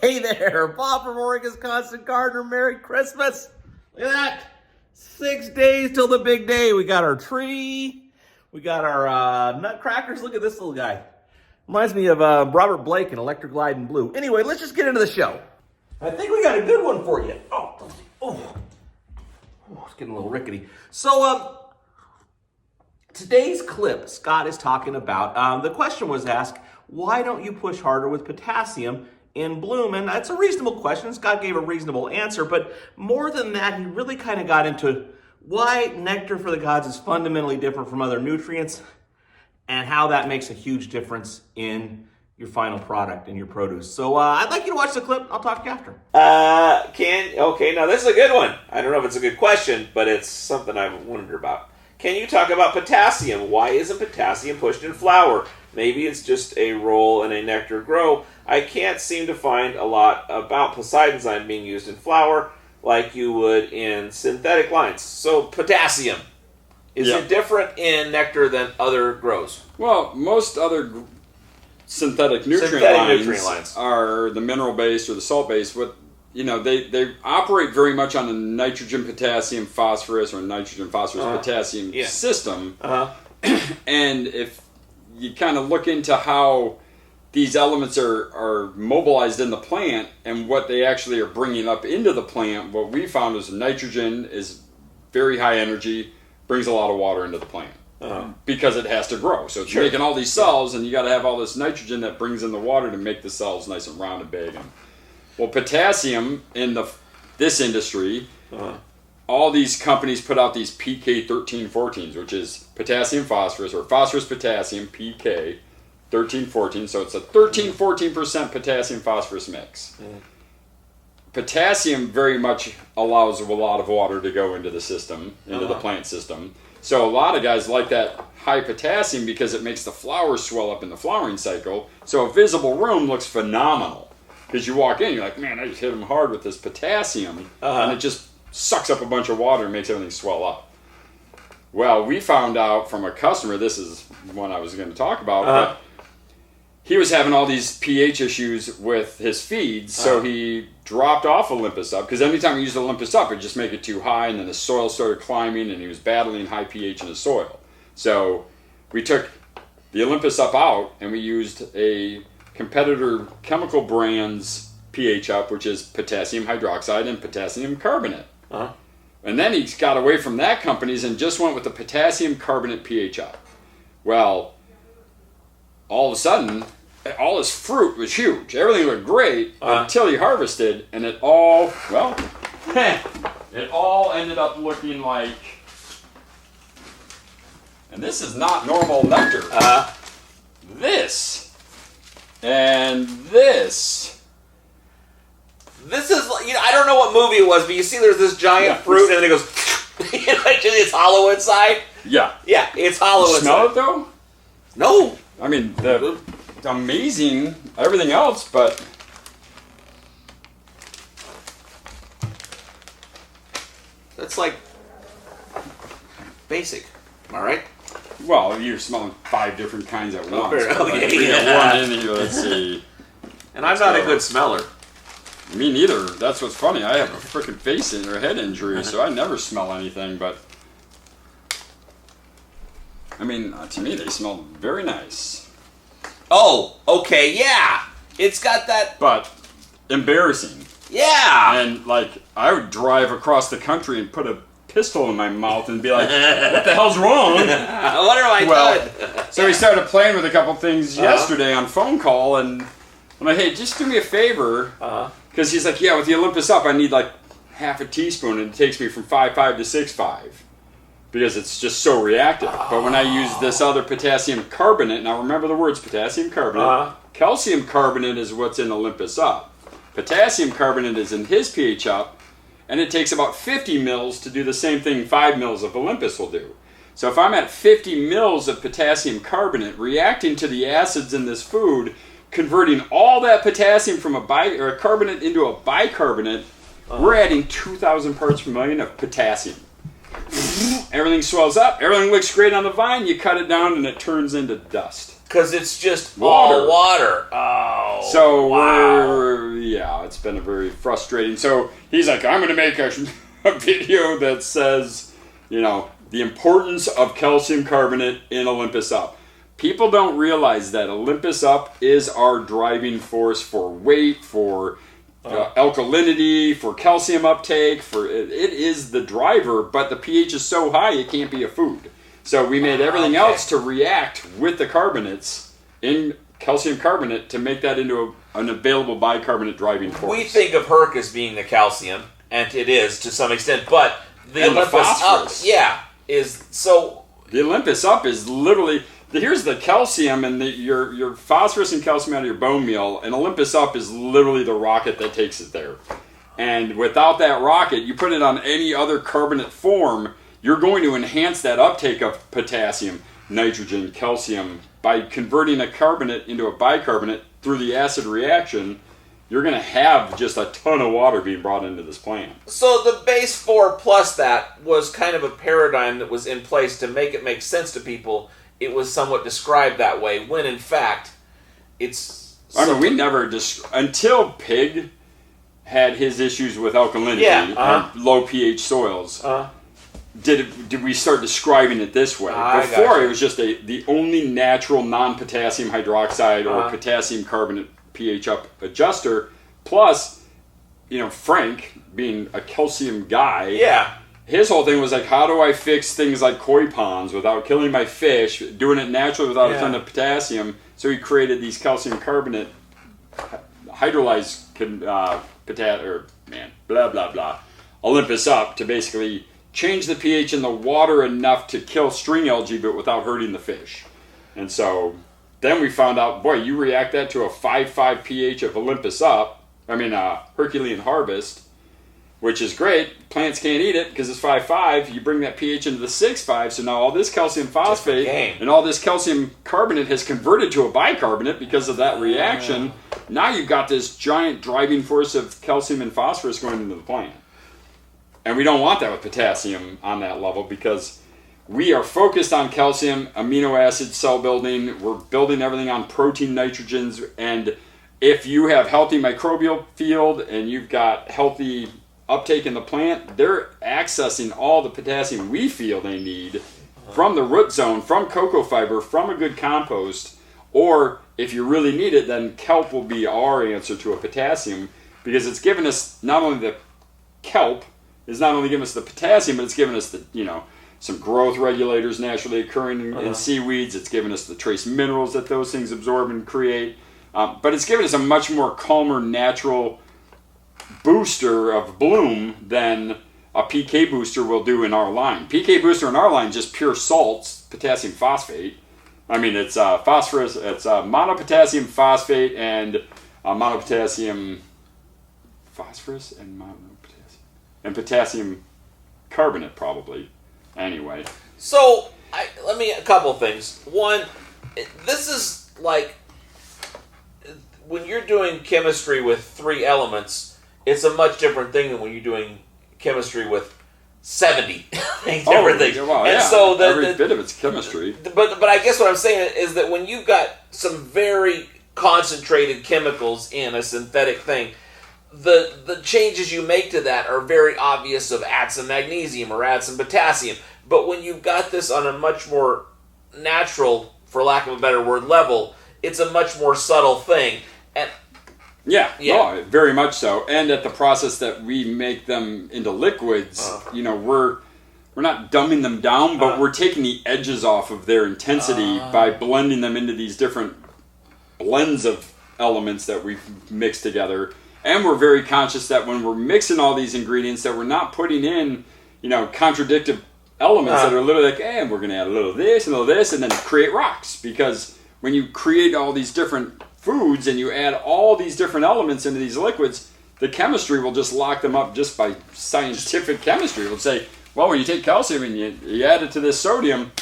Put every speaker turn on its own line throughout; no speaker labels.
Hey there, Bob from Oregon's Constant Gardener. Merry Christmas. Look at that. 6 days till the big day. We got our tree. We got our nutcrackers. Look at this little guy. Reminds me of Robert Blake in Electric Glide in Blue. Anyway, let's just get into the show. I think we got a good one for you. Oh, it's getting a little rickety. So, today's clip, Scott is talking about, the question was asked, why don't you push harder with potassium in bloom? And that's a reasonable question. Scott gave a reasonable answer, but more than that, he really kind of got into why Nectar for the Gods is fundamentally different from other nutrients and how that makes a huge difference in your final product and your produce. So I'd like you to watch the clip. I'll talk to you after. Okay, now this is a good one. I don't know if it's a good question, but it's something I've wondered about. Can you talk about potassium? Why isn't potassium pushed in flower? Maybe it's just a role in a nectar grow. I can't seem to find a lot about Poseidonzyme being used in flower like you would in synthetic lines. So potassium, is it different in nectar than other grows?
Well, most other synthetic nutrient lines are the mineral-based or the salt-based. They operate very much on a nitrogen, potassium, phosphorus, or nitrogen, phosphorus, potassium system. And if you kind of look into how these elements are mobilized in the plant and what they actually are bringing up into the plant, what we found is nitrogen is very high energy, brings a lot of water into the plant. Because it has to grow. So it's making all these cells, and you got to have all this nitrogen that brings in the water to make the cells nice and round and big. Well, potassium in this industry, all these companies put out these PK 1314s, which is potassium phosphorus or phosphorus potassium PK 1314. So it's a 13-14% potassium phosphorus mix. Potassium very much allows a lot of water to go into the system, into the plant system. So a lot of guys like that high potassium because it makes the flowers swell up in the flowering cycle. So a visible room looks phenomenal. Because you walk in, you're like, man, I just hit them hard with this potassium. And it just sucks up a bunch of water and makes everything swell up. Well, we found out from a customer, this is one I was going to talk about, but he was having all these pH issues with his feeds, so he dropped off Olympus Up, because anytime he used Olympus Up, it'd just make it too high, and then the soil started climbing, and he was battling high pH in the soil. So we took the Olympus Up out, and we used a competitor chemical brand's pH up, which is potassium hydroxide and potassium carbonate. And then he got away from that company's and just went with the potassium carbonate pH up. Well, all of a sudden, all his fruit was huge. Everything looked great until he harvested, and it all ended up looking like, and this is not normal nectar. This and this.
This is, I don't know what movie it was, but you see there's this giant fruit, and then it goes, it's hollow inside?
Yeah,
it's hollow inside.
Smell it, though?
No.
I mean, it's amazing, everything else, but...
That's like basic, am I right?
Well, you're smelling 5 different kinds at once.
One
in here, let's see.
And I'm not a good smeller.
Me neither. That's what's funny. I have a freaking face or head injury, so I never smell anything, but... I mean, to me, they smell very nice.
Oh, okay, yeah. It's got that...
But embarrassing.
Yeah.
And, I would drive across the country and put a pistol in my mouth and be like, what the hell's wrong?
What have I done?
So we started playing with a couple things yesterday on phone call, and I'm like, hey, just do me a favor. Because he's like, yeah, with the Olympus Up, I need half a teaspoon, and it takes me from 5.5 to 6.5. Because it's just so reactive. But when I use this other potassium carbonate, now remember the words potassium carbonate, calcium carbonate is what's in Olympus Up. Potassium carbonate is in his pH up, and it takes about 50 mils to do the same thing 5 mils of Olympus will do. So if I'm at 50 mils of potassium carbonate reacting to the acids in this food, converting all that potassium from a carbonate into a bicarbonate, we're adding 2,000 parts per million of potassium. Everything swells up, everything looks great on the vine, you cut it down and it turns into dust.
Because it's just
water.
all water. Oh,
so
wow.
it's been a very frustrating. So he's like, I'm going to make a video that says, you know, the importance of calcium carbonate in Olympus Up. People don't realize that Olympus Up is our driving force for weight, for alkalinity, for calcium uptake. It is the driver, but the pH is so high it can't be a food. So we made everything else to react with the carbonates in calcium carbonate to make that into an available bicarbonate driving force.
We think of Herc as being the calcium, and it is to some extent, but the Olympus Up, is so.
The Olympus Up is literally. Here's the calcium and your phosphorus and calcium out of your bone meal, and Olympus Up is literally the rocket that takes it there. And without that rocket, you put it on any other carbonate form, you're going to enhance that uptake of potassium, nitrogen, calcium. By converting a carbonate into a bicarbonate through the acid reaction, you're going to have just a ton of water being brought into this plant.
So the base 4 plus that was kind of a paradigm that was in place to make it make sense to people. It was somewhat described that way, when in fact, it's...
I mean, we never... until Pig had his issues with alkalinity and low pH soils, did we start describing it this way. Before, it was just the only natural non-potassium hydroxide or potassium carbonate pH up adjuster. Plus, you know, Frank, being a calcium guy... His whole thing was like, how do I fix things like koi ponds without killing my fish, doing it naturally without a ton of potassium? So he created these calcium carbonate hydrolyzed blah blah blah Olympus Up to basically change the pH in the water enough to kill string algae, but without hurting the fish. And so then we found out, boy, you react that to a 5.5 pH of Olympus Up. Herculean Harvest. Which is great. Plants can't eat it because it's 5.5. You bring that pH into the 6.5, so now all this calcium phosphate and all this calcium carbonate has converted to a bicarbonate because of that reaction. Now you've got this giant driving force of calcium and phosphorus going into the plant. And we don't want that with potassium on that level because we are focused on calcium, amino acid cell building. We're building everything on protein nitrogens. And if you have healthy microbial field and you've got healthy uptake in the plant, they're accessing all the potassium we feel they need from the root zone, from cocoa fiber, from a good compost, or if you really need it, then kelp will be our answer to a potassium because it's given us not only the kelp, is not only giving us the potassium, but it's given us the, you know, some growth regulators naturally occurring in seaweeds. It's given us the trace minerals that those things absorb and create, but it's given us a much more calmer, natural booster of bloom than a PK booster will do in our line. PK booster in our line is just pure salts, potassium phosphate. I mean, it's phosphorus, it's monopotassium phosphate and monopotassium phosphorus and monopotassium and potassium carbonate probably. Anyway.
So, a couple of things. One, this is like when you're doing chemistry with 3 elements. It's a much different thing than when you're doing chemistry with 70 different things.
Well,
and so
every bit of it's chemistry.
But I guess what I'm saying is that when you've got some very concentrated chemicals in a synthetic thing, the changes you make to that are very obvious of add some magnesium or add some potassium. But when you've got this on a much more natural, for lack of a better word, level, it's a much more subtle thing. And
no, very much so. And at the process that we make them into liquids, you know, we're not dumbing them down, but we're taking the edges off of their intensity by blending them into these different blends of elements that we've mixed together. And we're very conscious that when we're mixing all these ingredients, that we're not putting in, you know, contradictive elements that are literally like, hey, we're going to add a little of this and a little of this, and then create rocks. Because when you create all these different foods and you add all these different elements into these liquids, the chemistry will just lock them up just by scientific chemistry. It will say, well, when you take calcium and you add it to this sodium,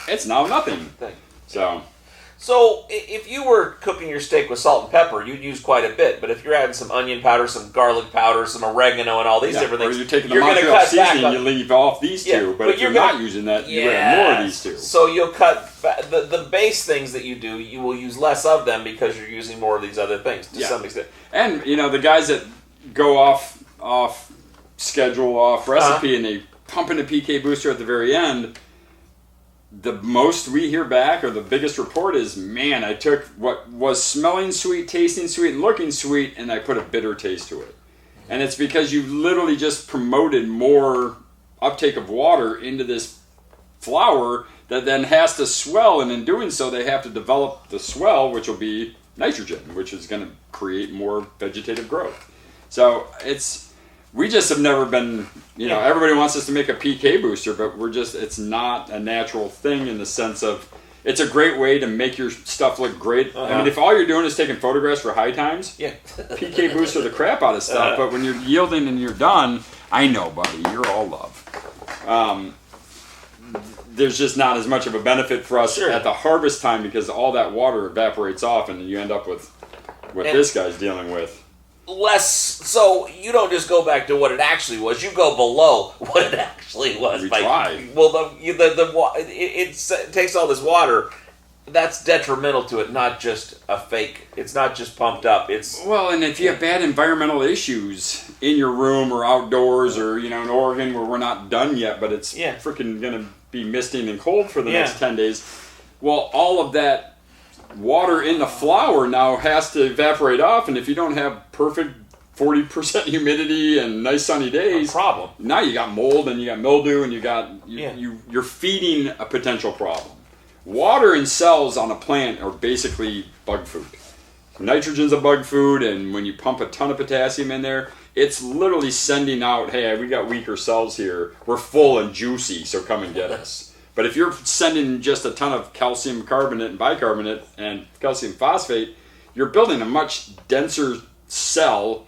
it's now nothing.
So if you were cooking your steak with salt and pepper, you'd use quite a bit. But if you're adding some onion powder, some garlic powder, some oregano, and all these different things,
or you're taking the
going to
Montreal
cut back
seasoning,
on.
you leave off these two. But if you're not using that, you add more of these two.
So you'll cut the base things that you do. You will use less of them because you're using more of these other things to some extent.
And the guys that go off schedule, off recipe, and they pump in a PK booster at the very end. The most we hear back, or the biggest report is, man, I took what was smelling sweet, tasting sweet, and looking sweet, and I put a bitter taste to it. And it's because you literally just promoted more uptake of water into this flower that then has to swell, and in doing so, they have to develop the swell, which will be nitrogen, which is going to create more vegetative growth. So we just have never been, everybody wants us to make a PK booster, but it's not a natural thing in the sense of, it's a great way to make your stuff look great. I mean, if all you're doing is taking photographs for high times, PK booster the crap out of stuff, but when you're yielding and you're done, I know, buddy, you're all love. There's just not as much of a benefit for us at the harvest time because all that water evaporates off and you end up with what this guy's dealing with.
So you don't just go back to what it actually was. You go below what it actually was.
We try.
Well, it takes all this water. That's detrimental to it, not just a fake. It's not just pumped up.
And if you have bad environmental issues in your room or outdoors, or in Oregon where we're not done yet, but it's freaking gonna be misting and cold for the next 10 days. Well, all of that water in the flower now has to evaporate off, and if you don't have perfect 40% humidity and nice sunny days,
problem.
Now you got mold and you got mildew and you're feeding a potential problem. Water and cells on a plant are basically bug food. Nitrogen's a bug food, and when you pump a ton of potassium in there, it's literally sending out, hey, we got weaker cells here, we're full and juicy, so come and get us. But if you're sending just a ton of calcium carbonate and bicarbonate and calcium phosphate, you're building a much denser cell,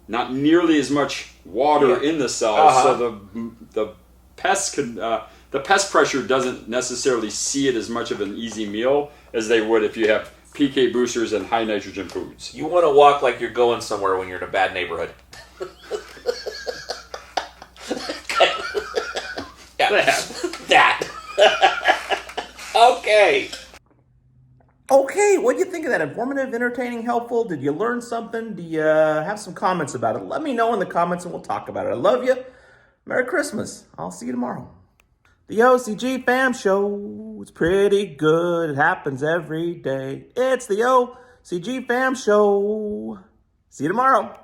not nearly as much water in the cell, so the pest the pest pressure doesn't necessarily see it as much of an easy meal as they would if you have PK boosters and high nitrogen foods.
You want to walk like you're going somewhere when you're in a bad neighborhood. That. Okay, what do you think of that? Informative, entertaining, helpful? Did you learn something? Do you have some comments about it? Let me know in the comments and we'll talk about it. I love you. Merry Christmas. I'll see you tomorrow. The OCG Fam Show. It's pretty good. It happens every day. It's the OCG Fam Show. See you tomorrow.